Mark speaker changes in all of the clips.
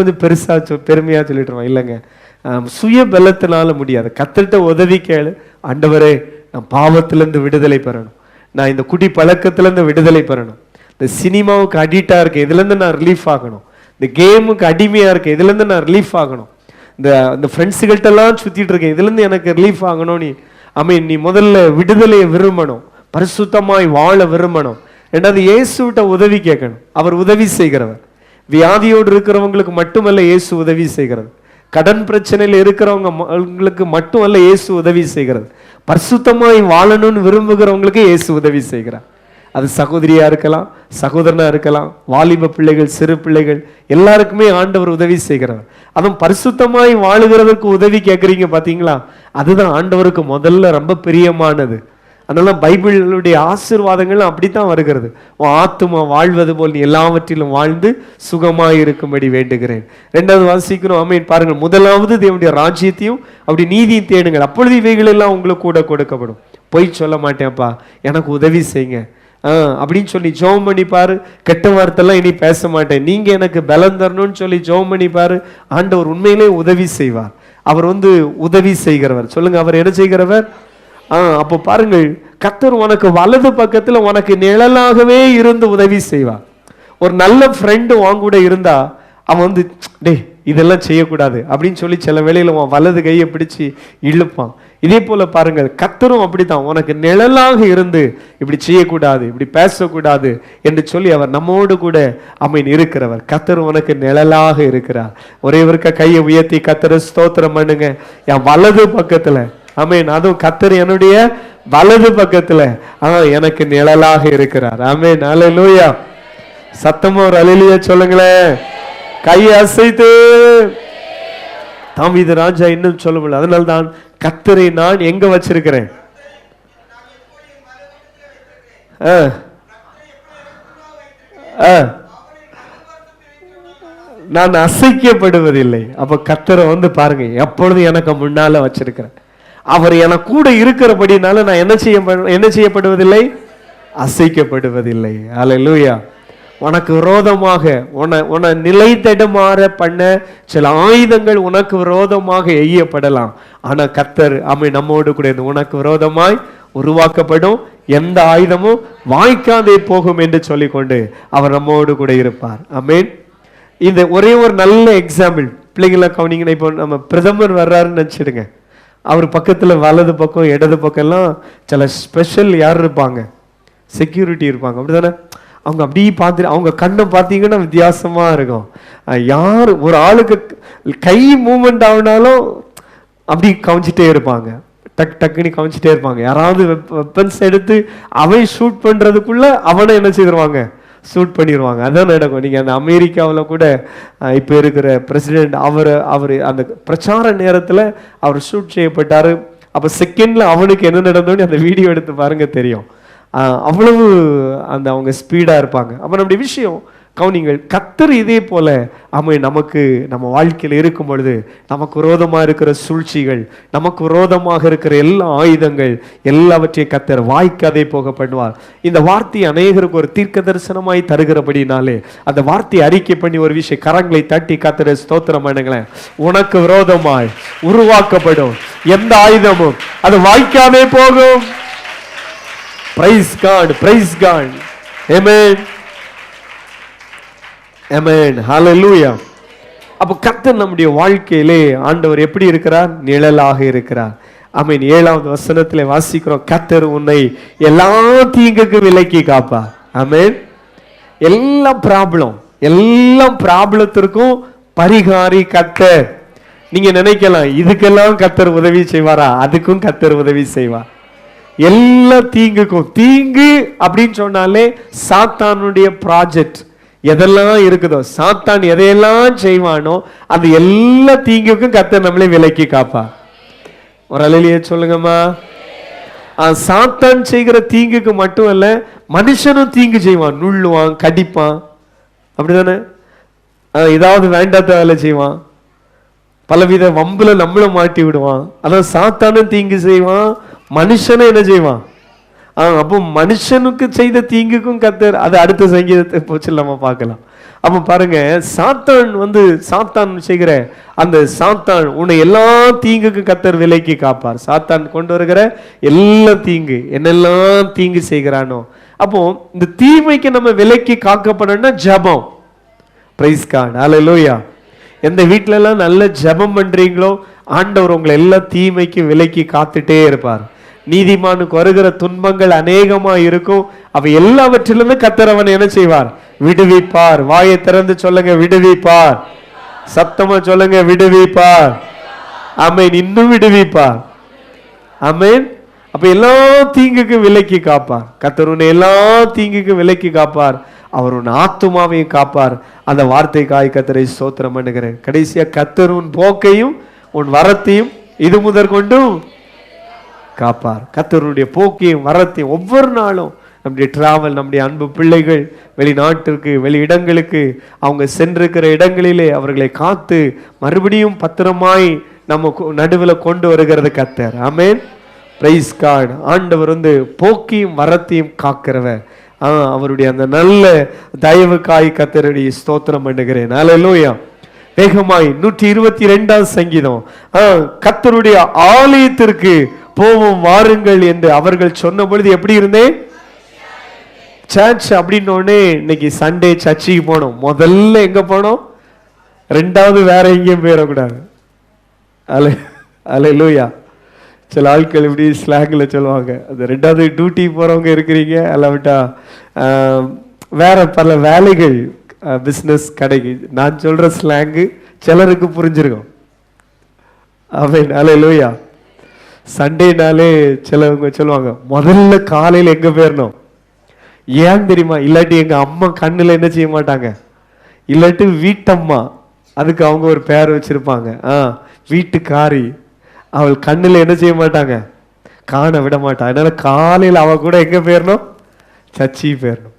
Speaker 1: கொஞ்சம் பெருமையா சொல்லிட்டுருவான். இல்லைங்க, சுய பலத்தினால முடியாது. கர்த்தர்ட்ட உதவி கேளு. ஆண்டவரே, நான் பாவத்திலேருந்து விடுதலை பெறணும், நான் இந்த குடி பழக்கத்திலேருந்து விடுதலை பெறணும், இந்த சினிமாவுக்கு அடிக்டா இருக்கேன், இதுலேருந்து நான் ரிலீஃப் ஆகணும், இந்த கேமுக்கு அடிமையா இருக்கேன், இதுலேருந்து நான் ரிலீஃப் ஆகணும், இந்த ஃப்ரெண்ட்ஸுகள்கிட்டலாம் சுத்திட்டு இருக்கேன், இதுலேருந்து எனக்கு ரிலீஃப் ஆகணும். நீ முதல்ல விடுதலையை விரும்பணும், பரிசுத்தமாய் வாழ விரும்பணும். ரெண்டாவது, இயேசுவிட்ட உதவி கேட்கணும். அவர் உதவி செய்கிறவர். வியாதியோடு இருக்கிறவங்களுக்கு மட்டுமல்ல இயேசு உதவி செய்கிறது. கடன் பிரச்சனையில் இருக்கிறவங்களுக்கு மட்டுமல்ல இயேசு உதவி செய்கிறது. பரிசுத்தமாய் வாழணும்னு விரும்புகிறவங்களுக்கு இயேசு உதவி செய்கிறார். அது சகோதரியா இருக்கலாம், சகோதரனா இருக்கலாம், வாலிப பிள்ளைகள், சிறு பிள்ளைகள், எல்லாருக்குமே ஆண்டவர் உதவி செய்கிறவர். அதுவும் பரிசுத்தமாய் வாழுகிறதற்கு உதவி கேட்குறீங்க பார்த்தீங்களா, அதுதான் ஆண்டவருக்கு முதல்ல ரொம்ப பிரியமானது. அதனால பைபிளுடைய ஆசீர்வாதங்கள் அப்படித்தான் வருகிறது. ஆத்துமா வாழ்வது போல் நீ எல்லாவற்றிலும் வாழ்ந்து சுகமாய் இருக்கும்படி வேண்டுகிறேன். ரெண்டாவது வாசிக்கிறோம். ஆமென். பாருங்கள், முதலாவது தேவனுடைய ராஜ்யத்தையும் அப்படி நீதியும் தேடுங்கள், அப்பொழுது இவைகள் எல்லாம் உங்களுக்கு கூட கொடுக்கப்படும். பொய் சொல்ல மாட்டேன்ப்பா, எனக்கு உதவி செய்யுங்க அப்படின்னு சொல்லி ஜெபம் பண்ணி பாரு. கெட்ட வார்த்தைலாம் இனி பேச மாட்டேன், நீங்க எனக்கு பலம் தரணும்னு சொல்லி ஜெபம் பண்ணி பாரு. ஆண்டவர் உண்மையிலே உதவி செய்வார். அவர் உதவி செய்கிறவர். சொல்லுங்க, அவர் என்ன செய்கிறவர்? அப்போ பாருங்கள், கர்த்தர் உனக்கு வலது பக்கத்துல உனக்கு நிழலாகவே இருந்து உதவி செய்வார். ஒரு நல்ல ஃப்ரெண்டு உன் கூட இருந்தா அவன் டே இதெல்லாம் செய்யக்கூடாது அப்படின்னு சொல்லி சில வேளையில உன் வலது கையை பிடிச்சு இழுப்பான். இதே போல பாருங்கள், கர்த்தரும் அப்படித்தான் உனக்கு நிழலாக இருந்து இப்படி செய்யக்கூடாது, இப்படி பேசக்கூடாது என்று சொல்லி அவர் நம்மோடு கூட இருக்கிறவர். கர்த்தர் உனக்கு நிழலாக இருக்கிறார். ஒரே ஒருக்க கையை உயர்த்தி கர்த்தரை ஸ்தோத்திரம் பண்ணுங்க. என் வலது பக்கத்துல, ஆமென், அதுவும் கர்த்தர் என்னுடைய வலது பக்கத்துல எனக்கு நிழலாக இருக்கிறார். ஆமென், அல்லேலூயா. சத்தமா ஒரு அல்லேலூயா சொல்லுங்களேன், கையை அசைத்து. தாவீது ராஜா இன்னும் சொல்ல முடியல. அதனால தான் கர்த்தரை நான் எங்க வச்சிருக்கிறேன்? நான் அசைக்கப்படுவதில்லை. அப்ப கர்த்தரை பாருங்க, எப்பொழுதும் எனக்கு முன்னால வச்சிருக்கிறேன். அவர் எனக்கு கூட இருக்கிறபடினால நான் என்ன செய்யப்படுவதில்லை? அசைக்கப்படுவதில்லை. அல்லேலூயா. உனக்கு விரோதமாக உன்னை நிலை தடுமாற பண்ண சில ஆயுதங்கள் உனக்கு விரோதமாக எய்யப்படலாம். ஆனா கர்த்தர் நம்மோடு கூட உனக்கு விரோதமாய் உருவாக்கப்படும் எந்த ஆயுதமும் வாய்க்காதே போகும் என்று சொல்லிக்கொண்டு அவர் நம்மோடு கூட இருப்பார். ஆமென். இந்த ஒரே ஒரு நல்ல எக்ஸாம்பிள் பிள்ளைங்களை கவனிங்கன்னா, இப்போ நம்ம பிரதமர் வர்றாருன்னு நினைச்சிடுங்க, அவர் பக்கத்துல வலது பக்கம் இடது பக்கம் எல்லாம் சில ஸ்பெஷல் யார் இருப்பாங்க? செக்யூரிட்டி இருப்பாங்க. அப்படிதானே? அவங்க அப்படி பார்த்து அவங்க கண்ணை பார்த்தீங்கன்னா வித்தியாசமா இருக்கும். யார் ஒரு ஆளுக்கு கை மூவ்மெண்ட் ஆகினாலும் அப்படி கவனிச்சுட்டே இருப்பாங்க, டக் டக்குன்னு கவனிச்சுட்டே இருப்பாங்க. யாராவது வெப்பன்ஸ் எடுத்து அவன் ஷூட் பண்றதுக்குள்ள அவனை என்ன செய்திருவாங்க? ஷூட் பண்ணிடுவாங்க. அதான் நடக்கும். நீங்க அந்த அமெரிக்காவில் கூட இப்போ இருக்கிற பிரசிடென்ட் அவர் அந்த பிரச்சார நேரத்தில் அவர் ஷூட் செய்யப்பட்டாரு. அப்போ செகண்ட்ல அவனுக்கு என்ன நடந்தோன்னு அந்த வீடியோ எடுத்து பாருங்க, தெரியும். அவ்வளவு அவங்க ஸ்பீடா இருப்பாங்க. அப்ப நம்முடைய விஷயம் கவனிங்கள், கர்த்தர் இதே போல நமக்கு நம்ம வாழ்க்கையில் இருக்கும் பொழுது நமக்கு விரோதமாக இருக்கிற சூழ்ச்சிகள், நமக்கு விரோதமாக இருக்கிற எல்லா ஆயுதங்கள் எல்லாவற்றையும் கர்த்தர் வாய்க்காதே போக பண்ணுவார். இந்த வார்த்தை அநேகருக்கு ஒரு தீர்க்க தரிசனமாய் தருகிறபடினாலே அந்த வார்த்தையை அறிக்கை பண்ணி ஒரு விஷயம் கரங்களை தட்டி கர்த்தரை ஸ்தோத்திரம் பண்ணுங்களேன். உனக்கு விரோதமாய் உருவாக்கப்படும் எந்த ஆயுதமும் அது வாய்க்காதே போகும். Praise God, praise God. Amen. Amen. Hallelujah. அப்ப கர்த்தர் நம்முடைய வாழ்க்கையிலே ஆண்டவர் எப்படி இருக்கிறார்? நிழலாக இருக்கிறார். ஆமென். 7வது வசனத்திலே வாசிக்கிறோம், கர்த்தர் உன்னை எல்லா தீங்குக்கும் விலக்கி காப்பார். ஆமென். எல்லா ப்ராப்ளத்திற்கும் பரிகாரி கர்த்தர். நீங்க நினைக்கலாம், இதுக்கெல்லாம் கர்த்தர் உதவி செய்வாரா? அதுக்கும் கர்த்தர் உதவி செய்வார். எல்லா தீங்குக்கும். தீங்கு அப்படின்னு சொன்னாலே சாத்தானுடைய ப்ராஜெக்ட் எதெல்லாம் இருக்குதோ, சாத்தான் எதையெல்லாம் செய்வானோ அது எல்லா தீங்குக்கும் கர்த்தர் நம்மளே விலக்கி காப்பா. ஒரு அல்லேலூயா சொல்லுங்கம்மா. சாத்தான் செய்கிற தீங்குக்கு மட்டும் அல்ல, மனுஷனும் தீங்கு செய்வான், நுள்ளுவான், கடிப்பான், அப்படிதானே? ஏதாவது வேண்டாத வேலை செய்வான், பலவித வம்புல நம்மளும் மாட்டி விடுவான். அதான் சாத்தானும் தீங்கு செய்வான், மனுஷனை என்ன செய்வான்? அப்போ மனுஷனுக்கு செய்த தீங்குக்கும் கர்த்தர், அது அடுத்த சங்கீதத்தை போச்சு நம்ம பார்க்கலாம். அப்ப பாருங்க, சாத்தான் செய்கிற அந்த சாத்தான் உன்னை எல்லா தீங்குக்கு கர்த்தர் விலக்கி காப்பார். சாத்தான் கொண்டு வருகிற எல்லா தீங்கு, என்னெல்லாம் தீங்கு செய்கிறானோ, அப்போ இந்த தீமைக்கு நம்ம விலக்கி காக்கப்படணும்னா ஜெபம். பிரைஸ் காட், ஹல்லேலூயா. எந்த வீட்டுல எல்லாம் நல்ல ஜெபம் பண்றீங்களோ ஆண்டவர் உங்களை எல்லா தீமைக்கு விலக்கி காத்துட்டே இருப்பார். நீதிமானுக்கு வருகிற துன்பங்கள் அநேகமா இருக்கும், அவ எல்லாவற்றிலிருந்து கர்த்தர் அவனை என்ன செய்வார்? விடுவிப்பார். வாயை திறந்து சொல்லுங்க, விடுவிப்பார். சத்தமா சொல்லுங்க, விடுவிப்பார். ஆமென். இன்னும் விடுவிப்பார். ஆமென். அப்ப எல்லா தீங்குக்கு விலக்கி காப்பார். கர்த்தர் உன்னை எல்லா தீங்குக்கு விலக்கி காப்பார். அவர் உன் ஆத்துமாவையும் காப்பார். அந்த வார்த்தைக்காய் கர்த்தரை ஸ்தோத்திரம் பண்ணுகிறேன். கடைசியா கர்த்தர் உன் போக்கையும் உன் வரத்தையும் இது முதற்கொண்டும் காப்பார். கர்த்தருடைய போக்கையும் வரத்தையும் ஒவ்வொரு நாளும் நம்முடைய டிராவல், நம்முடைய அன்பு பிள்ளைகள் வெளிநாட்டிற்கு, வெளி இடங்களுக்கு அவங்க சென்றிருக்கிற இடங்களிலே அவர்களை காத்து மறுபடியும் பத்திரமாய் நம்ம நடுவில் கொண்டு வருகிறது கர்த்தர். ஆமென். Praise God. ஆண்டவர் போக்கியும் வரத்தையும் காக்கிறவர். அவருடைய அந்த நல்ல தயவுக்காய் கர்த்தருடைய ஸ்தோத்திரம் பண்ணுகிறேன். ஹல்லேலூயா. வேகமாய் 122ஆம் சங்கீதம். கர்த்தருடைய ஆலயத்திற்கு போவோம் வாருங்கள் என்று அவர்கள் சொன்ன பொழுது எப்படி இருந்தேன்? சர்ச் அப்படின்னு உடனே இன்னைக்கு சண்டே சர்ச்சுக்கு போனோம். முதல்ல எங்க போனோம்? ரெண்டாவது வேற எங்கேயும் போயிடக்கூடாது. அல்லேலூயா. சில ஆட்கள் இப்படி ஸ்லாங்ல சொல்லுவாங்க, அது ரெண்டாவது டியூட்டி போறவங்க இருக்கிறீங்க, அல்லாவிட்டா வேற பல வேலைகள், பிஸ்னஸ், கடைக்கு. நான் சொல்ற ஸ்லாங்கு சிலருக்கு புரிஞ்சிருக்கும். ஆமென். அல்லேலூயா. சண்டேனாலே சிலவங்க சொல்லுவாங்க, முதல்ல காலையில் எங்க போயிடணும். ஏன் தெரியுமா? இல்லாட்டி எங்க அம்மா கண்ணுல என்ன செய்ய மாட்டாங்க, இல்லாட்டி வீட்டம்மா, அதுக்கு அவங்க ஒரு பேர் வச்சிருப்பாங்க, வீட்டுக்காரி. அவள் கண்ணுல என்ன செய்ய மாட்டாங்க, காண விட மாட்டான். அதனால காலையில் அவ கூட எங்க போயிடணும்? சர்ச்சி போயிடணும்.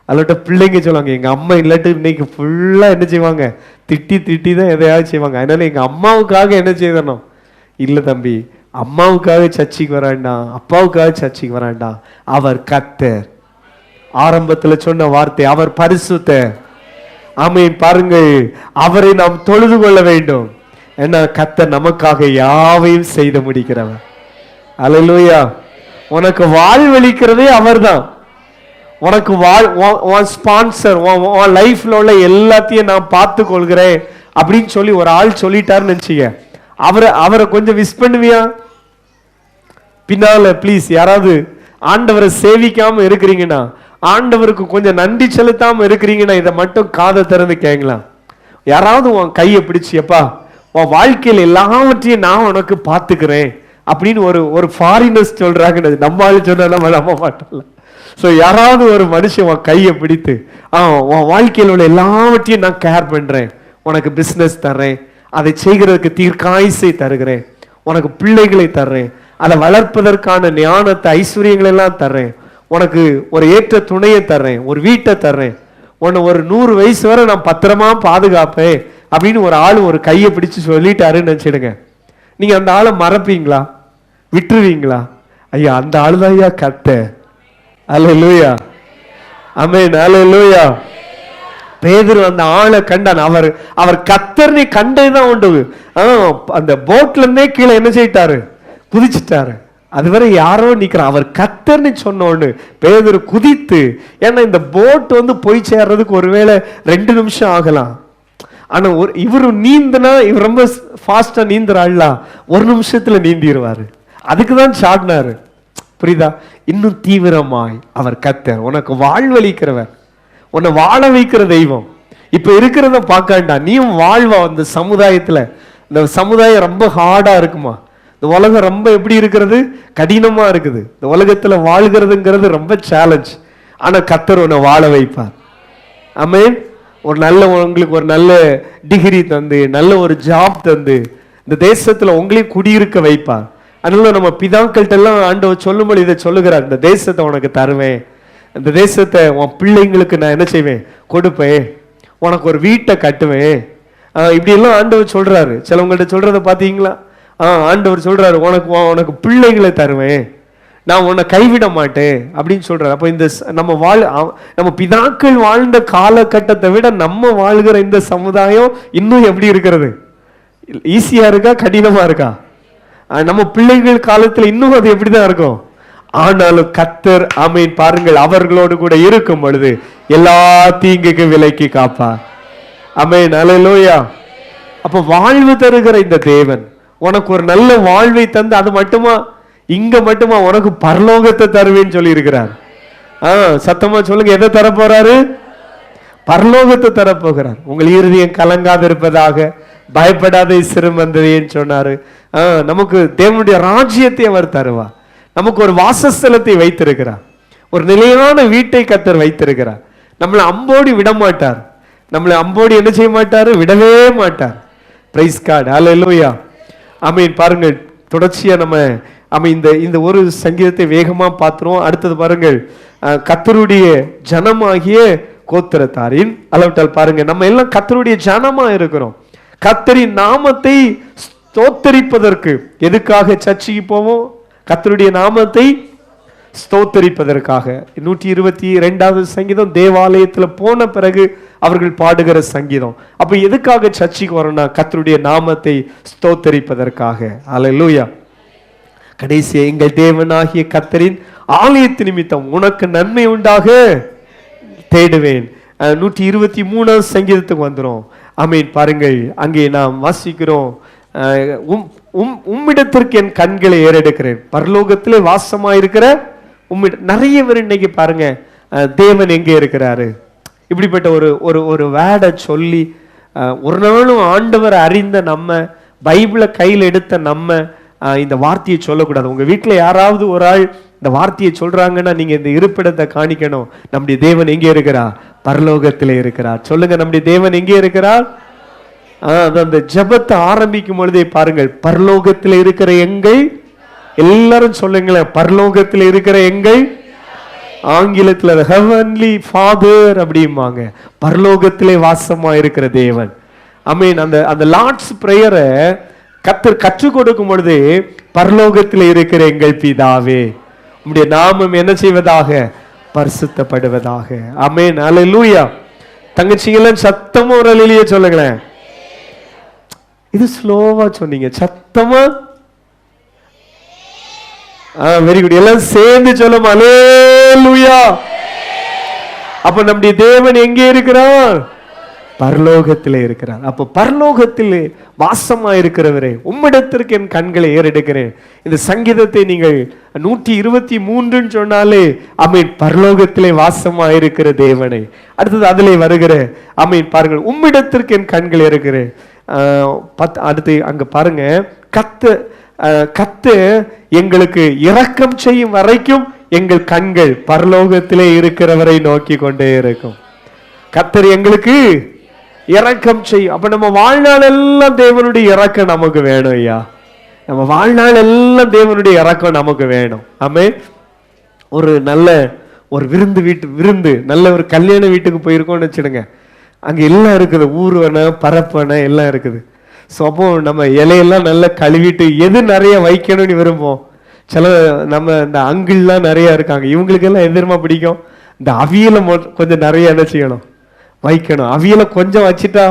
Speaker 1: அல்லாட்ட பிள்ளைங்க சொல்லுவாங்க, எங்க அம்மா இல்லாட்டி இன்னைக்கு ஃபுல்லா என்ன செய்வாங்க, திட்டி தான் எதையாவது செய்வாங்க. அதனால எங்க அம்மாவுக்காக என்ன செய்யணும்? இல்ல தம்பி, அம்மாவுக்காக சர்ச்சைக்கு வராண்டாம், அப்பாவுக்காக சர்ச்சைக்கு வராண்டாம். அவர் கர்த்தர். ஆரம்பத்துல சொன்ன வார்த்தை, அவர் பரிசுத்தர். ஆமென். பாருங்கள், அவரை நாம் தொழுது கொள்ள வேண்டும். ஏன்னா கர்த்தர் நமக்காக யாவையும் செய்து முடிக்கிறவர். அல்லேலூயா. உனக்கு வாழ்வளிக்கிறதே அவர்தான். உனக்கு ஸ்பான்சர், உன் லைஃப்ல உள்ள எல்லாத்தையும் நான் பார்த்து கொள்கிறேன் அப்படின்னு சொல்லி ஒரு ஆள் சொல்லிட்டாருன்னு நினைச்சீங்க, அவரை கொஞ்சம் விஷ் பண்ணுவியா? பின்னால ப்ளீஸ் யாராவது ஆண்டவரை சேவிக்காம இருக்கிறீங்கன்னா, ஆண்டவருக்கு கொஞ்சம் நன்றி செலுத்தாம இருக்கிறீங்கன்னா, இதை மட்டும் காதை திறந்து கேட்கலாம். யாராவது உன் கையை பிடிச்சியப்பா, உன் வாழ்க்கையில் எல்லாவற்றையும் நான் உனக்கு பார்த்துக்கிறேன் அப்படின்னு ஒரு ஃபாரினர்ஸ் சொல்றாங்க. நம்மளால சொன்னா நம்ப மாட்டோம்ல. ஸோ யாராவது ஒரு மனுஷன் உன் கையை பிடித்து, உன் வாழ்க்கையில் உள்ள எல்லாவற்றையும் நான் கேர் பண்றேன், உனக்கு பிஸ்னஸ் தர்றேன், அதை செய்கிறதுக்கு தீர்க்காயுசை தருகிறேன், உனக்கு பிள்ளைகளை தர்றேன், அதை வளர்ப்பதற்கான ஞானத்தை, ஐஸ்வர்யங்களை எல்லாம் தர்றேன், உனக்கு ஒரு ஏற்ற துணையை தர்றேன், ஒரு வீட்டை தர்றேன், உன்னை ஒரு 100 வயசு வரை நான் பத்திரமா பாதுகாப்பேன் அப்படின்னு ஒரு ஆள் ஒரு கையை பிடிச்சு சொல்லிட்டாருன்னு நினைச்சிடுங்க. நீங்க அந்த ஆளை மறப்பீங்களா? விட்டுருவீங்களா? ஐயா, அந்த ஆளு தான் ஐயா கர்த்தர். அல்லேலூயா. ஆமென். அல்லேலூயா. பேதுரு அந்த ஆளை கண்டான். அவர் கர்த்தர்னே கண்டதுதான் உண்டு. அந்த போட்ல இருந்தே கீழே என்ன செய்யிட்டாரு? குதிச்சுட்டாரு. அதுவரை யாரோ நிக்கிறான். அவர் கர்த்தர்னு சொன்னோன்னு பேதுரு குதித்து, ஏன்னா இந்த போட் போய் சேர்றதுக்கு ஒருவேளை 2 நிமிஷம் ஆகலாம். ஆனா இவரு நீந்தினா, இவர் ரொம்ப ஃபாஸ்டா நீந்துறாள்ல, 1 நிமிஷத்துல நீந்திடுவாரு. அதுக்குதான் சாடினாரு. புரியுதா? இன்னும் தீவிரமாய் அவர் கர்த்தர், உனக்கு வாழ்வளிக்கிறவர், உன்னை வாழ வைக்கிற தெய்வம். இப்ப இருக்கிறத பார்க்காண்டா, நீயும் வாழ்வா. அந்த சமுதாயத்துல, இந்த சமுதாயம் ரொம்ப ஹார்டா இருக்குமா, இந்த உலகம் ரொம்ப எப்படி இருக்கிறது, கடினமா இருக்குது. இந்த உலகத்துல வாழ்கிறதுங்கிறது ரொம்ப சேலஞ்ச். ஆனா கர்த்தர் உன்னை வாழ வைப்பார். ஆமென். உங்களுக்கு ஒரு நல்ல டிகிரி தந்து, நல்ல ஒரு ஜாப் தந்து, இந்த தேசத்துல உங்களையும் குடியிருக்க வைப்பார். அதனால நம்ம பிதாக்கள்கிட்ட எல்லாம் ஆண்டவர் சொல்லும்போது இதை சொல்லுகிறார், இந்த தேசத்தை உனக்கு தருவேன், இந்த தேசத்தை உன் பிள்ளைங்களுக்கு நான் என்ன செய்வேன், கொடுப்பேன், உனக்கு ஒரு வீட்டை கட்டுவேன். இப்படி எல்லாம் ஆண்டவர் சொல்றாரு. சிலவங்கள்ட்ட சொல்றத பாத்தீங்களா? ஆண்டவர் சொல்றாரு, உனக்கு பிள்ளைகளை தருவேன், நான் உன்னை கைவிட மாட்டேன் அப்படின்னு சொல்றாரு. அப்போ இந்த நம்ம பிதாக்கள் வாழ்ந்த காலகட்டத்தை விட நம்ம வாழ்கிற இந்த சமுதாயம் இன்னும் எப்படி இருக்கிறது? ஈஸியா இருக்கா, கடினமா இருக்கா? நம்ம பிள்ளைகள் காலத்துல இன்னும் அது எப்படிதான் இருக்கும். ஆனாலும் கர்த்தர் ஆமென் பாருங்கள், அவர்களோடு கூட இருக்கும் பொழுது எல்லா தீங்குக்கு விலக்கி காப்பா. ஆமென், அல்லேலூயா. அப்ப வாழ்வு தருகிற இந்த தேவன் உனக்கு ஒரு நல்ல வாழ்வை தந்து, அது மட்டுமா, இங்க மட்டுமா, உனக்கு பரலோகத்தை தருவேன்னு சொல்லி இருக்கிறார். சத்தமா சொல்லுங்க, எதை தர போறாரு? பரலோகத்தை தரப்போகிறார். உங்கள் இருதயம் கலங்காது இருப்பதாக, பயப்படாத சிறுமந்தேன்னு சொன்னாரு. நமக்கு தேவனுடைய ராஜ்யத்தை அவர் தருவார். நமக்கு ஒரு வாசஸ்தலத்தை வைத்திருக்கிறார், ஒரு நிலையான வீட்டை கர்த்தர் வைத்திருக்கிறார். நம்மளை அம்போடி விட மாட்டார். நம்மளை அம்போடி என்ன செய்ய மாட்டாரு? விடவே மாட்டார். பிரைஸ் காட், ஹல்லேலூயா. ஆமென். பாருங்கள், தொடர்ச்சியா நம்ம இந்த ஒரு சங்கீதத்தை வேகமா பார்த்துருவோம். அடுத்தது பாருங்கள், கர்த்தருடைய ஜனமாகிய கோத்திரத்தாரின் அளவிட்டால் பாருங்க, நம்ம எல்லாம் கர்த்தருடைய ஜனமா இருக்கிறோம். கர்த்தரின் நாமத்தை ஸ்தோத்தரிப்பதற்கு எதுக்காக சர்ச்சுக்கு போவோம்? கர்த்தருடைய நாமத்தை ஸ்தோத்தரிப்பதற்காக. 122வது சங்கீதம் தேவாலயத்துல போன பிறகு அவர்கள் பாடுகிற சங்கீதம். அப்ப எதுக்காக சர்ச்சுக்கு வரணும்னா கர்த்தருடைய நாமத்தை ஸ்தோத்தரிப்பதற்காக. அல்லேலூயா. கடைசியா, எங்கள் தேவனாகிய கர்த்தரின் ஆலயத்து நிமித்தம் உனக்கு நன்மை உண்டாக தேடுவேன். 123வது சங்கீதத்துக்கு வந்துரும். ஆமென். பாருங்கள், அங்கே நாம் வாசிக்கிறோம், உம்மிடத்திற்கு என் கண்களை ஏறெடுக்கிறேன். பரலோகத்திலே வாசமாயிருக்கிற நிறைய பேர் இன்னைக்கு பாருங்க, தேவன் எங்கே இருக்கிறாரு இப்படிப்பட்ட ஒரு வேர்டை சொல்லி ஒரு நாளும் ஆண்டவர் அறிந்த நம்ம, பைபிளை கையில் எடுத்த நம்ம இந்த வார்த்தையை சொல்லக்கூடாது. உங்க வீட்டுல யாராவது ஒரு ஆள் இந்த வார்த்தையை சொல்றாங்கன்னா நீங்க இந்த இருப்பிடத்தை காணிக்கணும். நம்முடைய தேவன் எங்கே இருக்கிறார்? பரலோகத்திலே இருக்கிறார். சொல்லுங்க, நம்முடைய தேவன் எங்கே இருக்கிறார்? அந்த ஜெபத்தை ஆரம்பிக்கும் பொழுதே பாருங்கள், பரலோகத்தில் இருக்கிற எங்கள், எல்லாரும் சொல்லுங்களேன், பரலோகத்தில் இருக்கிற எங்கள். ஆங்கிலத்தில் ஹெவன்லி ஃபாதர் அப்படிம்பாங்க. பரலோகத்திலே வாசமா இருக்கிற தேவன். ஆமென். அந்த லார்ட்ஸ் பிரேயரை கர்த்தர் கற்றுக் கொடுக்கும் பொழுது, பரலோகத்தில் இருக்கிற எங்கள் பிதாவே உம்முடைய நாமம் என்ன செய்வதாக? பரிசுத்தப்படுவதாக. ஆமென், அல்லேலூயா. தங்கச்சிங்கெல்லாம் சத்தமா ஒரு அல்லேலூயா சொல்லுங்களேன். இது ஸ்லோவா சொன்னீங்க, சத்தமா. Very good. எல்லாம் சேர்ந்து சொல்லும், அல்லேலூயா. அப்ப நம்முடைய தேவன் எங்கே இருக்கிறார்? பரலோகத்திலே இருக்கிறார். அப்ப பரலோகத்திலே வாசமா இருக்கிறவரே, உம்மிடத்திற்கு என் கண்களை ஏறெடுக்கிறேன். இந்த சங்கீதத்தை நீங்கள் 123 சொன்னாலே ஆமென், பரலோகத்திலே வாசமா இருக்கிற தேவனை. அடுத்தது அதிலே வருகிற ஆமென் பாருங்கள், உம்மிடத்திற்கு என் கண்கள் ஏறெடுக்கிறேன். அடுத்து அங்க பாருங்க, கத்து எங்களுக்கு இரக்கம் செய்யும் வரைக்கும் எங்கள் கண்கள் பரலோகத்திலே இருக்கிறவரை நோக்கி கொண்டே இருக்கும். கர்த்தர் எங்களுக்கு இரக்கம் செய்யும். அப்ப நம்ம வாழ்நாள் எல்லாம் தேவனுடைய இரக்கம் நமக்கு வேணும் ஐயா. நம்ம வாழ்நாள் எல்லாம் தேவனுடைய இரக்கம் நமக்கு வேணும். ஆமே. ஒரு நல்ல ஒரு விருந்து நல்ல ஒரு கல்யாண வீட்டுக்கு போயிருக்கோம்னு வச்சுடுங்க, அங்க எல்லாம் இருக்குது, ஊர்வனை பரப்பனை எல்லாம் இருக்குது. ஸோ அப்போ நம்ம இலையெல்லாம் நல்லா கழுவிட்டு எது நிறைய வைக்கணும்னு விரும்புவோம். சில நம்ம இந்த அங்கிள்லாம் நிறைய இருக்காங்க, இவங்களுக்கெல்லாம் எதிரமா பிடிக்கும், இந்த அவியலை கொஞ்சம் நிறைய என்ன செய்யணும், வைக்கணும். அவியலை கொஞ்சம் வச்சுட்டா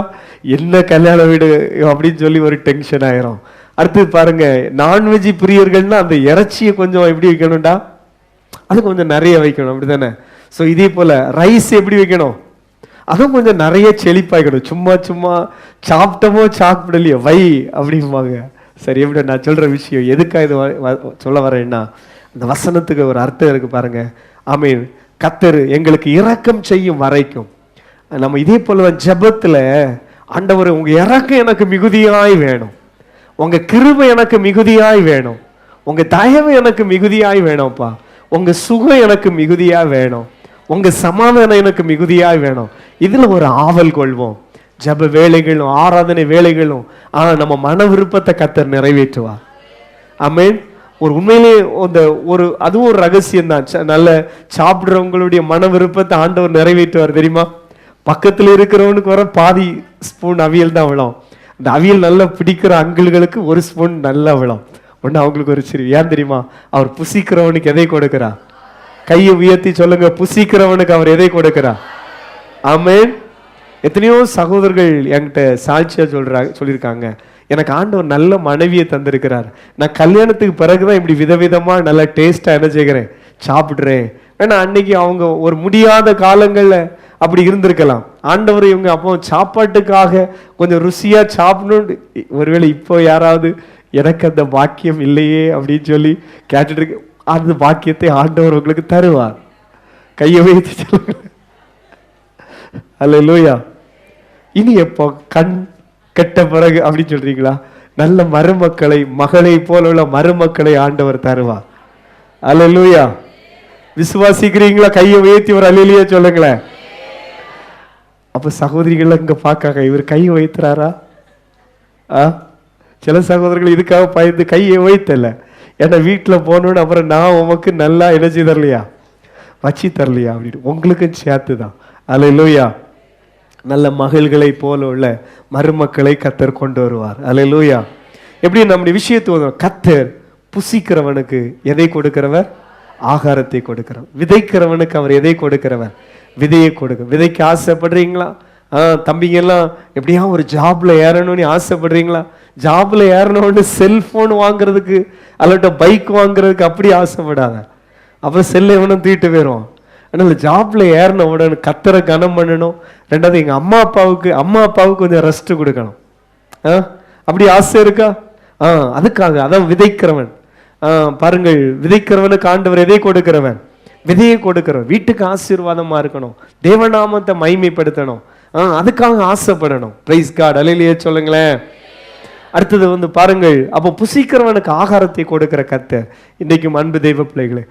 Speaker 1: என்ன கல்யாண வீடு அப்படின்னு சொல்லி ஒரு டென்ஷன் ஆயிரும். அடுத்து பாருங்க, நான்வெஜ் பிரியர்கள்னா அந்த இறைச்சியை கொஞ்சம் எப்படி வைக்கணும்டா, அது கொஞ்சம் நிறைய வைக்கணும், அப்படித்தானே? ஸோ இதே போல ரைஸ் எப்படி வைக்கணும், அதுவும் கொஞ்சம் நிறைய செழிப்பாய்க்கணும். சும்மா சும்மா சாப்பிட்டமோ சாப்பிடலையோ வை அப்படிம்பாங்க. சரி, எப்படி நான் சொல்ற விஷயம் எதுக்காக இது சொல்ல வரேன்னா, அந்த வசனத்துக்கு ஒரு அர்த்தம் இருக்கு பாருங்க. ஆமீன். கர்த்தர் எங்களுக்கு இரக்கம் செய்யும் வரைக்கும் நம்ம இதே போல ஜெபத்துல, ஆண்டவரே உங்க இரக்கம் எனக்கு மிகுதியாய் வேணும், உங்க கிருபை எனக்கு மிகுதியாய் வேணும், உங்க தயவு எனக்கு மிகுதியாய் வேணும்ப்பா, உங்க சுகம் எனக்கு மிகுதியா வேணும், உங்க சமாதானம் எனக்கு மிகுதியாய் வேணும். இதுல ஒரு ஆவல் கொள்வோம். ஜப வேலைகளும் ஆராதனை வேலைகளும் நம்ம மன விருப்பத்தை கர்த்தர் நிறைவேற்றுவார். ஆமென். ஒரு உண்மையிலே அதுவும் ஒரு ரகசியம் தான். நல்ல சாப்பிடுறவங்களுடைய மன விருப்பத்தை ஆண்டவர் நிறைவேற்றுவார் தெரியுமா? பக்கத்துல இருக்கிறவனுக்கு வர பாதி ஸ்பூன் அவியல் தான் விழும். அந்த அவியல் நல்லா பிடிக்கிற அங்கிள்களுக்கு ஒரு ஸ்பூன் நல்லா விழும். ஒன்னு அவங்களுக்கு ஒரு சிரிப்பு. ஏன் தெரியுமா? அவர் புசிக்கிறவனுக்கு எதை கொடுக்கிறார்? கையை உயர்த்தி சொல்லுங்க, புசிக்கிறவனுக்கு அவர் எதை கொடுக்கிறார்? ஆமென். எத்தனையோ சகோதரர்கள் என்கிட்ட சாட்சியா சொல்லியிருக்காங்க, எனக்கு ஆண்டவர் நல்ல மனைவியை தந்திருக்கிறார், நான் கல்யாணத்துக்கு பிறகுதான் இப்படி விதவிதமா நல்ல டேஸ்டா என்ன செய்கிறேன், சாப்பிடுறேன். ஏன்னா அன்னைக்கு அவங்க ஒரு முடியாத காலங்கள்ல அப்படி இருந்திருக்கலாம். ஆண்டவர் இவங்க அப்போ சாப்பாட்டுக்காக கொஞ்சம் ருசியா சாப்பிடணும். ஒருவேளை இப்போ யாராவது எனக்கு அந்த பாக்கியம் இல்லையே அப்படின்னு சொல்லி கேட்டுட்டு இருக்கு, அந்த பாக்கியத்தை ஆண்டவர் உங்களுக்கு தருவார். கையை வைத்து சொல்லுங்க அல்லேலூயா. இனி எப்போ கண் கெட்ட பிறகு அப்படின்னு சொல்றீங்களா? நல்ல மருமக்களை, மகளை போல உள்ள மருமக்களை ஆண்டவர் தருவார். அல்லேலூயா. விசுவாசிக்கிறீங்களா? கையை உயர்த்தி ஒரு அல்லேலூயா சொல்லுங்களேன். அப்ப சகோதரிகள் இங்க பார்க்காங்க, இவர் கையை வைத்துறாரா? சில சகோதரர்கள் இதுக்காக பயந்து கையை வைத்தல. ஏன்னா வீட்டில் போனோன்னு அப்புறம் நான் உமக்கு நல்லா எனர்ஜி தரலையா, வச்சு தரலையா அப்படின்னு உங்களுக்கும் சேர்த்து தான். அல்லேலூயா. நல்ல மகள்களை போல உள்ள மருமக்களை கத்தர் கொண்டு வருவார். அல்லேலூயா. எப்படி நம்முடைய விஷயத்தை கத்தர் புசிக்கிறவனுக்கு எதை கொடுக்கிறவர்? ஆகாரத்தை கொடுக்கிறவர். விதைக்கிறவனுக்கு அவர் எதை கொடுக்கிறவர்? விதையை கொடுக்க. விதைக்கு ஆசைப்படுறீங்களா? தம்பிங்க எல்லாம் எப்படியா ஒரு ஜாப்ல ஏறணும்னு ஆசைப்படுறீங்களா? ஜாப்ல ஏறணும்னு செல்போன் வாங்குறதுக்கு அல்லட்ட பைக் வாங்குறதுக்கு அப்படி ஆசைப்படாத, அப்புறம் செல்ல எவனும் தூக்கிட்டு போயிடும். அதனால ஜாப்ல ஏறின உடனே கத்தரை கனம் பண்ணணும். ரெண்டாவது எங்க அம்மா அப்பாவுக்கு கொஞ்சம் ரெஸ்ட் கொடுக்கணும். அப்படி ஆசை இருக்கா? அதுக்காக அதான் விதைக்கிறவன். பாருங்கள், விதைக்கிறவனுக்கு ஆண்டவர் எதை கொடுக்கிறவன்? விதையை கொடுக்கிறவன். வீட்டுக்கு ஆசீர்வாதமா இருக்கணும், தேவநாமத்தை மைமைப்படுத்தணும், அதுக்காக ஆசைப்படணும். Price God. அல்லேலூயா சொல்லுங்களேன். அடுத்தது பாருங்கள், அப்போ புசிக்கிறவனுக்கு ஆகாரத்தை கொடுக்கிற கர்த்தர். இன்றைக்கும் அன்பு தெய்வ பிள்ளைகளே,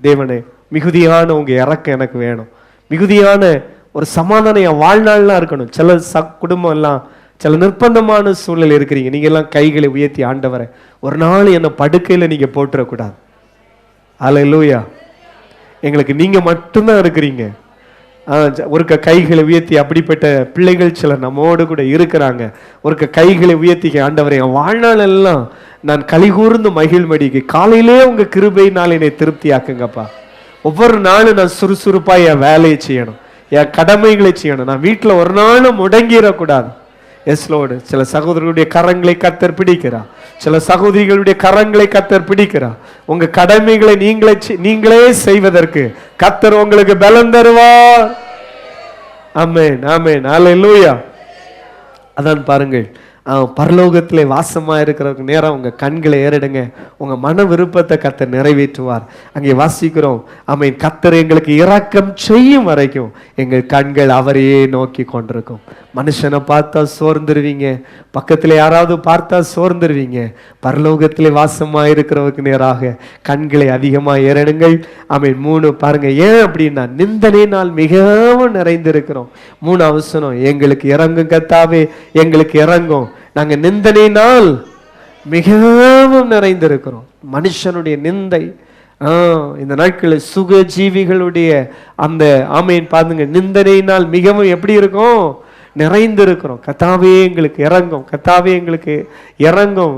Speaker 1: தேவனே மிகுதியான உங்க இறக்கம் எனக்கு வேணும். மிகுதியான ஒரு சமாதானம் என் வாழ்நாள்லாம் இருக்கணும். சில குடும்பம் எல்லாம் சில நிர்பந்தமான சூழ்நிலை இருக்கிறீங்க. நீங்க எல்லாம் கைகளை உயர்த்தி, ஆண்டவரை ஒரு நாள் என்ன படுக்கையில நீங்க போட்டுறக்கூடாது. அல்லேலூயா. எங்களுக்கு நீங்க மட்டும்தான் இருக்கிறீங்க. ஒரு கைகளை உயர்த்தி, அப்படிப்பட்ட பிள்ளைகள் சிலர் நம்மோடு கூட இருக்கிறாங்க. ஒரு கைகளை உயர்த்தி, ஆண்டவரை என் வாழ்நாள் எல்லாம் நான் கலிகூர்ந்து மகிழ்மடிக்கு காலையிலே உங்க கிருபையினால் என்னை திருப்தி ஆக்குங்கப்பா. ஒவ்வொரு நாளும் நான் சுறுசுறுப்பா என் வேலையை செய்யணும், என் கடமைகளை செய்யணும். நான் வீட்டில் ஒரு நாளும் முடங்கிடக்கூடாது. எஸ்லோடு. சில சகோதரர்களுடைய கரங்களை கர்த்தர் பிடிக்கிறார், சில சகோதரிகளுடைய கரங்களை கர்த்தர் பிடிக்கிறார். உங்க கடமைகளை நீங்களே செய்வதற்கு கர்த்தர் உங்களுக்கு பலம் தருவார். ஆமென், ஆமென், அல்லேலூயா. அதான் பாருங்கள், பரலோகத்திலே வாசமா இருக்கிறவங்க நேரம் உங்க கண்களை ஏறிடுங்க, உங்க மன விருப்பத்தை கர்த்தர் நிறைவேற்றுவார். அங்கே வாசிக்கிறோம், ஆமென், கர்த்தர் எங்களுக்கு இரக்கம் செய்யும் வரைக்கும் எங்கள் கண்கள் அவரையே நோக்கி கொண்டிருக்கும். மனுஷனை பார்த்தா சோர்ந்துருவீங்க, பக்கத்துல யாராவது பார்த்தா சோர்ந்துருவீங்க. பரலோகத்திலே வாசமா இருக்கிறவருக்கு நேராக கண்களை அதிகமா ஏறிடுங்கள். ஆமென். 3 பாருங்க, ஏன் அப்படின்னா நிந்தனை நாள் மிகவும் நிறைந்திருக்கிறோம். 3 அவசரம், எங்களுக்கு இறங்கும் கர்த்தாவே, எங்களுக்கு இறங்கும். நாங்க நிந்தனையினால் மிகவும் நிறைந்திருக்கிறோம். மனுஷனுடைய நிந்தை இந்த நாட்களில் சுக ஜீவிகளுடைய அந்த ஆமையின் பாருங்க, நிந்தனையினால் மிகவும் எப்படி இருக்கும்? நிறைந்திருக்கிறோம். கர்த்தாவே எங்களுக்கு இறங்கும், கர்த்தாவே எங்களுக்கு இறங்கும்.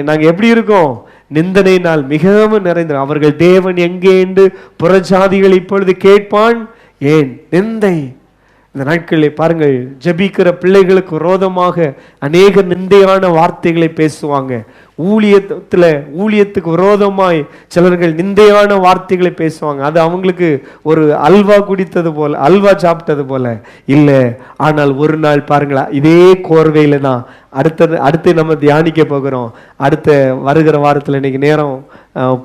Speaker 1: நாங்க எப்படி இருக்கோம்? நிந்தனையினால் மிகவும் நிறைந்து. அவர்கள் தேவன் எங்கே என்று புறஜாதிகள் இப்பொழுது கேட்பான். ஏன் நிந்தை? இந்த நாட்களில் பாருங்கள், ஜெபிக்கிற பிள்ளைகளுக்கு விரோதமாக அநேக நிந்தையான வார்த்தைகளை பேசுவாங்க. ஊழியத்துக்கு விரோதமாய் சிலர்கள் நிந்தையான வார்த்தைகளை பேசுவாங்க. அது அவங்களுக்கு ஒரு அல்வா குடித்தது போல, அல்வா சாப்பிட்டது போல இல்லை. ஆனால் ஒரு நாள் பாருங்களா, இதே கோர்வையில தான் அடுத்து நம்ம தியானிக்க போகிறோம். அடுத்த வருகிற வாரத்தில் இன்னைக்கு நேரம்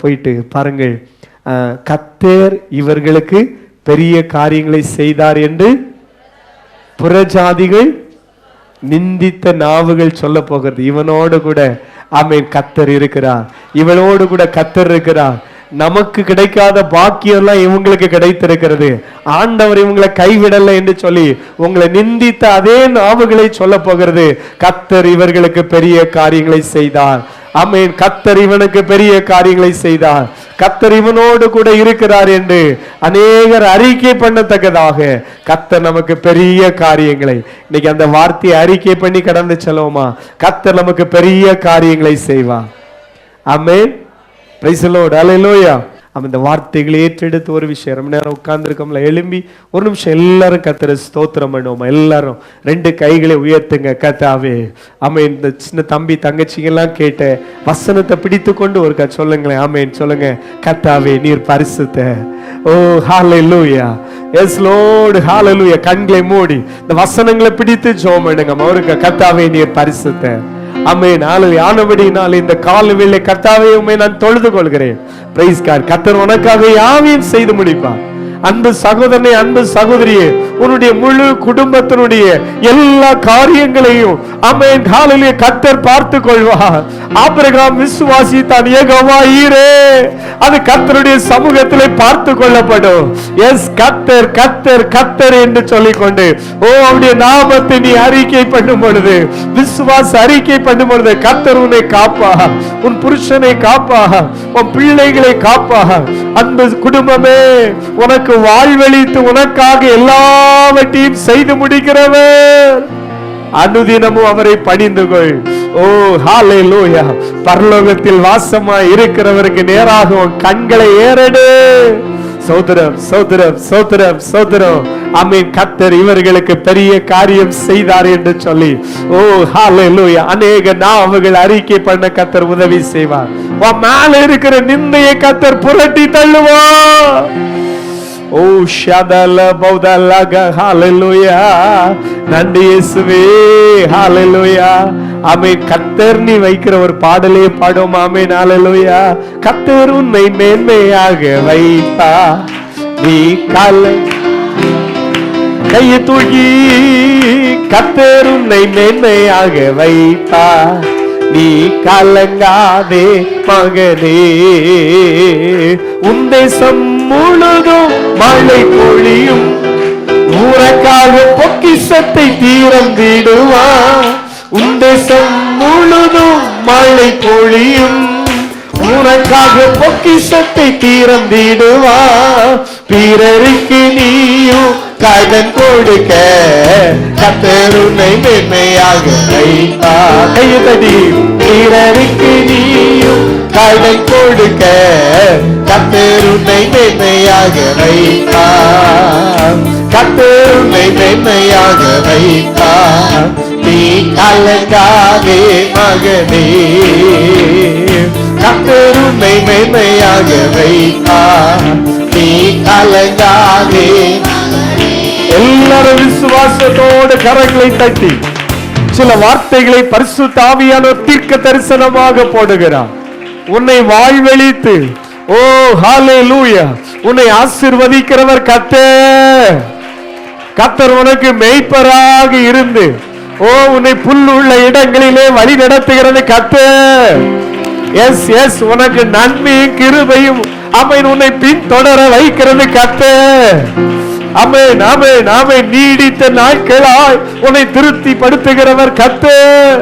Speaker 1: போயிட்டு பாருங்கள், கர்த்தர் இவர்களுக்கு பெரிய காரியங்களை செய்தார் என்று புறஜாதிகள் நிந்தித்த நாவுகள் சொல்ல போகிறது. இவனோடு கூட ஆமென் கர்த்தர் இருக்கிறார், இவளோடு கூட கர்த்தர் இருக்கிறார். நமக்கு கிடைக்காத பாக்கியம் எல்லாம் இவங்களுக்கு கிடைத்திருக்கிறது. ஆண்டவர் இவங்களை கைவிடல என்று சொல்லி உங்களை நிந்தித்த அதே நாவுகளை சொல்ல போகிறது, கர்த்தர் இவர்களுக்கு பெரிய காரியங்களை செய்தார். ஆமென். கர்த்தர் இவனுக்கு பெரிய காரியங்களை செய்தார், கர்த்தர் இவனோடு கூட இருக்கிறார் என்று அநேகர் அறிக்கை பண்ணத்தக்கதாக கர்த்தர் நமக்கு பெரிய காரியங்களை, இன்னைக்கு அந்த வார்த்தையை அறிக்கை பண்ணி கடந்து செல்வோமா? கர்த்தர் நமக்கு பெரிய காரியங்களை செய்வார். Amen. Praise the Lord. Hallelujah. அந்த வார்த்தைகளை ஏற்றெடுத்து ஒரு விஷயம் ரொம்ப நேரம் உட்கார்ந்துருக்கோம்ல, எழும்பி ஒரு நிமிஷம் எல்லாரும் கர்த்தரை ஸ்தோத்திரம் பண்ணுவோமா? எல்லாரும் 2 கைகளை உயர்த்துங்க. கர்த்தாவே, ஆமென். இந்த சின்ன தம்பி தங்கச்சிங்க எல்லாம் கேட்ட வசனத்தை பிடித்து கொண்டு ஒரு சொல்லுங்களேன். ஆமென் சொல்லுங்க. கர்த்தாவே நீர் பரிசுத்தர். Oh hallelujah. Yes Lord. Hallelujah. கண்களை மூடி இந்த வசனங்களை பிடித்து ஜெபம் பண்ணுங்க. அவருக்கு கர்த்தாவே நீர் பரிசுத்தர். ஆமென். ஆனபடியினால் இந்த காலவேளை கர்த்தாவே உம்மை நான் தொழுது கொள்கிறேன். Praise God. கர்த்தர் உனக்காக யாவையும் செய்து முடிப்பார். அன்பு சகோதரனே, அன்பு சகோதரியே, உன்னுடைய முழு குடும்பத்தினுடைய எல்லா காரியங்களையும் ஆமென் ஹல்லேலூயா கர்த்தர் பார்த்துக் கொள்வார். ஆபிரகாம் விசுவாசித்தான். யெகோவா ஈரே, அது கர்த்தருடைய சமூகத்திலே பார்த்து கொள்ளப்படும். எஸ் கர்த்தர் கர்த்தர் கர்த்தர் என்று சொல்லிக்கொண்டு அவருடைய நாமத்தை நீ அறிக்கை பண்ணும் பொழுது, விசுவாச அறிக்கை பண்ணும் பொழுது கர்த்தர் உன்னை காப்பா, உன் புருஷனை காப்பா, உன் பிள்ளைகளை காப்பா. அன்பு குடும்பமே, உனக்கு வாழ்வழித்து உனக்காக எல்லாவற்றையும் செய்து முடிக்கிறவர். அனுதினமும் அவரை பணிந்து கொள். ஓ ஹல்லேலூயா. பரலோகத்தில் வாசமாய் இருக்கிறவருக்கு நேராக உன் கண்களை ஏறெடு. சோதரம் சோதரம் சோதரம் சோதரம். ஆமென். கர்த்தர் இவர்களுக்கு பெரிய காரியம் செய்தார் என்று சொல்லி ஓ ஹல்லேலூயா அநேக நாவுகள் அறிக்கை பண்ண கர்த்தர் உதவி செய்வார். உன் மேல இருக்கிற நிந்தையை கர்த்தர் புரட்டி தள்ளுவார். ஓ ஷதல பௌதலக. ஹல்லேலூயா. நன்றி இயேசுவே. ஹல்லேலூயா. ஆமென். கர்த்தர் நீ வைக்கிற ஒரு பாடலே பாடும். ஆமென். ஹல்லேலூயா. கர்த்தர் உன்னை மேன்மையாக வைப்பா. நீ கையை தூக்கி கர்த்தர் உன்னை மேன்மையாக வைப்பா. நீ கலங்காதே மகனே. உன் தேசம் முழுதும் மழை பொழியும். ஊரக்காக பொக்கிஷத்தை திறந்திடுவான். உன் தேசம் முழுதும் மழை பொழியும். ஊரக்காக பொக்கிஷத்தை திறந்திடுவான். பிறருக்கு நீயும் கடன் கொடுக்க கர்த்தர் உன்னை மேன்மையாக வைப்பார். கையடி. பிறருக்கு நீயும் கடன் கொடுக்க கர்த்தர் உன்னை மேன்மையாக வைப்பார். கர்த்தர் உன்னை மேன்மையாக வைப்பார். நீ கலங்காதே மகனே. கர்த்தர் உன்னை மேன்மையாக வைப்பார். நீ கலங்காதே. எல்லாரும் விசுவாசத்தோடு கரங்களை தட்டி சில வார்த்தைகளை பரிசுத்த ஆவியானவர் தீர்க்க தரிசனமாக போடுகிறார். உன்னை வாழ்வழித்து ஓ ஹல்லேலூயா உன்னை ஆசீர்வதிக்கிறவர் கர்த்தர். கர்த்தர் உனக்கு மேய்ப்பராக இருந்து உன்னை புல்லுள்ள இடங்களிலே வழி நடத்துகிறது கர்த்தர். எஸ் எஸ் உனக்கு நன்மையும் கிருபையும் ஆமென் உன்னை பின்தொடர வைக்கிறது கர்த்தர். ஆமென் ஆமென் ஆமென். நீடித்த நாட்களாய் உன்னை திருப்தி படுத்துகிறவர் கர்த்தர்.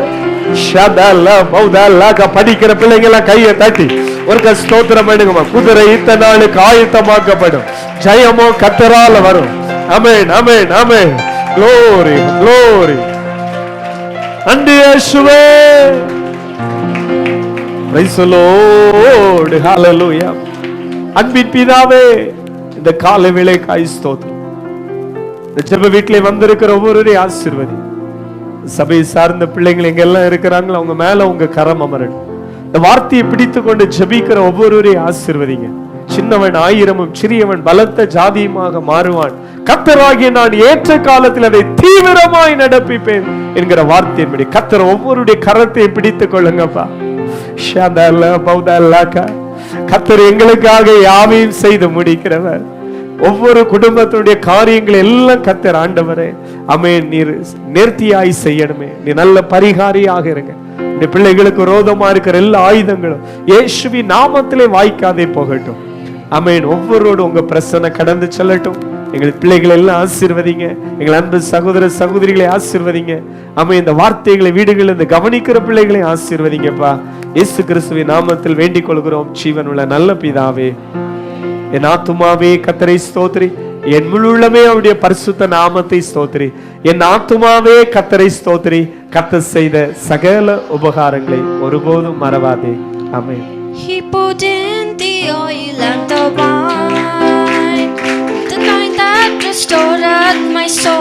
Speaker 1: ஷதல பௌதலக. படிக்கிற பிள்ளைங்க எல்லாம் கையை தட்டி ஒரு ஸ்தோத்திரம் பண்ணுங்கம்மா. குதிரை இத்தனை நாளுக்கு ஆயத்தமாக்கப்படும். ஜெயமோ கர்த்தரால வரும். ஆமென் ஆமென் ஆமென். glory glory. நன்றி இயேசுவே. praise the Lord. hallelujah. அன்பின் பிதாவே, இந்த கால வேளைக்காய் ஸ்தோத்திரம். இந்த ஜெப வீட்டிலே வந்திருக்கிற ஒவ்வொருவரையும் ஆசீர்வதி. சபை சார்ந்த பிள்ளைகள் எங்க எல்லாம் இருக்கிறாங்களோ அவங்க மேல உங்க கரம் அமரணும். இந்த வார்த்தையை பிடித்து கொண்டு ஜெபிக்கிற ஒவ்வொருவரையும் ஆசீர்வதிங்க. சின்னவன் ஆயிரமும் சிறியவன் பலத்த ஜாதியுமாக மாறுவான். கர்த்தராகிய நான் ஏற்ற காலத்தில் அதை தீவிரமாய் நடப்பிப்பேன் என்கிற வார்த்தையின்படி கர்த்தர் ஒவ்வொருடைய கரத்தை பிடித்துக் கொள்ளுங்கப்பா. கர்த்தர் எங்களுக்காக யாவையும் செய்து முடிக்கிறவர். ஒவ்வொரு குடும்பத்தினுடைய காரியங்கள் எல்லாம் கர்த்தர் ஆண்டவரே ஆமென் நீர் நேர்த்தியாய் செய்யணுமே. நீ நல்ல பரிகாரியாக இருங்க. இந்த பிள்ளைகளுக்கு விரோதமா இருக்கிற எல்லா ஆயுதங்களும் இயேசுவின் நாமத்திலே வாய்க்காதே போகட்டும். ஆமென். ஒவ்வொருவரோடு உங்க பிரசன்ன கடந்து செல்லட்டும். எங்கள் பிள்ளைகளை எல்லாம் ஆசீர்வதிங்க. எங்கள் அன்பு சகோதர சகோதரிகளை ஆசீர்வதிங்க. ஆமென். இந்த வார்த்தைகளை வீடுகளில் இருந்து கவனிக்கிற பிள்ளைகளை ஆசீர்வதிங்கப்பா. இயேசு கிறிஸ்துவின் நாமத்தில் வேண்டிக் கொள்கிறோம் ஜீவனுள்ள நல்ல பிதாவே. என் ஆத்துமாவே கர்த்தரை ஸ்தோத்திரி. என் முழு உள்ளமே அவருடைய பரிசுத்த நாமத்தை ஸ்தோத்திரி. என் ஆத்துமாவே கர்த்தரை ஸ்தோத்திரி. கர்த்தர் செய்த சகல உபகாரங்களை ஒருபோதும் மறவாதே. ஆமென்.
Speaker 2: He poured in the oil and the wine, the wine that restored my soul.